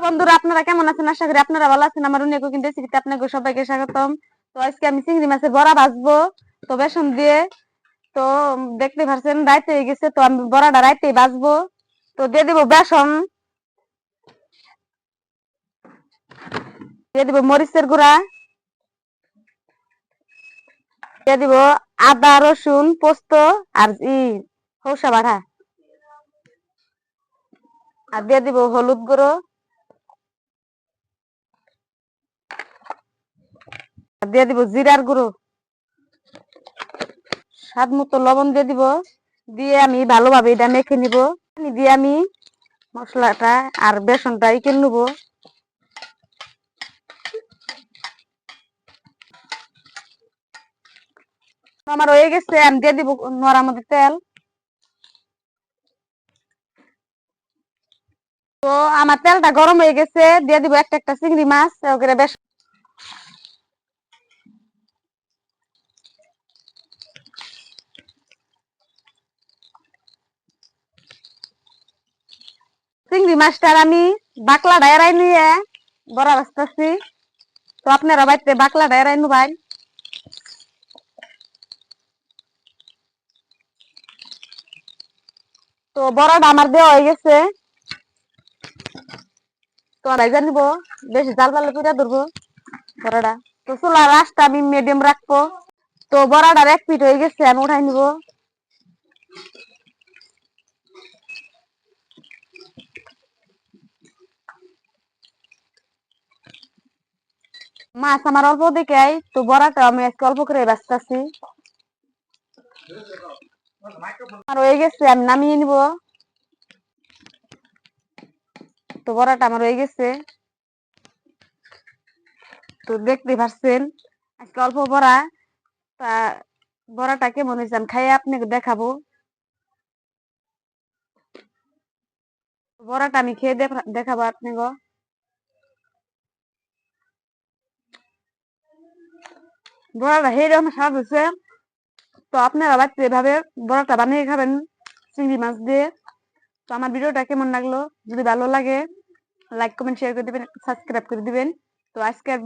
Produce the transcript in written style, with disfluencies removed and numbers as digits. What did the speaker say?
বন্ধুরা, আপনারা কেমন আছেন? আশা করি আপনারা ভালো আছেন। আমার উনি কুকিং রেসিপিতে আপনাকে সবাইকে স্বাগতম। তো আজকে আমি চিংড়ি মাছের বড়া ভাজবো, তো বেসন দিয়ে। তো দেখতে পাচ্ছেন রাইতে হয়ে গেছে, তো আমি বড়াটা রাইতে ভাজবো। তো দিয়ে দিব বেসন, দিয়ে দিব মরিচের গুঁড়া, দিয়ে দিব আদা রসুন পোস্ত আর সরষা বাটা, আর দিয়ে দিব হলুদ গুঁড়ো, আর দিয়ে দিব জিরার গুঁড়ো, স্বাদ মতো লবণ দিয়ে দিব। দিয়ে আমি ভালোভাবে এটা মেখে নিব। দিয়ে আমি মশলাটা আর বেসনটা কিনে নেব। আমার হয়ে গেছে, আমি দিয়ে দিব নড়ার মধ্যে তেল। তো আমার তেলটা গরম হয়ে গেছে, দিয়ে দিব একটা একটা চিংড়ি মাছ করে বেশ। চিংড়ি মাছটার আমি বাকলা ডায়রাই নিয়ে বড়া বাঁচতেছি। তো আপনারা বাড়িতে বাকলা ডায়রাই নুবাই। তো বড়াটা আমার দেওয়া হয়ে গেছে, তো ভাইজা নিব। বেশি জাল জালে পুরা ধরবো বড়াটা। তো চুলার আঁচটা আমি মিডিয়াম রাখবো। তো বড়াটার এক পিঠ হয়ে গেছে, আমি উঠাই নিব। মাছ আমার অল্প দিকে, তো বড়াটা আমি আজকে অল্প করে বাঁচতেছি। আমার হয়ে গেছে, আমি নামিয়ে নিব। তো বড়াটা আমার হয়ে গেছে, তো দেখতে পাচ্ছেন আজকে অল্প বড়া। তা বড়াটা কেমন হয়েছে আমি খাইয়ে আপনাকে দেখাবো। বড়াটা আমি খেয়ে দেখাবো আপনাকে। বড়াটা সেইরকম স্বাদ হয়েছে। তো আপনারা বাড়িতে এভাবে বড়াটা বানিয়ে খাবেন চিংড়ি মাছ দিয়ে। তো আমার ভিডিওটা কেমন লাগলো, যদি ভালো লাগে লাইক কমেন্ট শেয়ার করে দিবেন, সাবস্ক্রাইব করে দিবেন। তো আজকে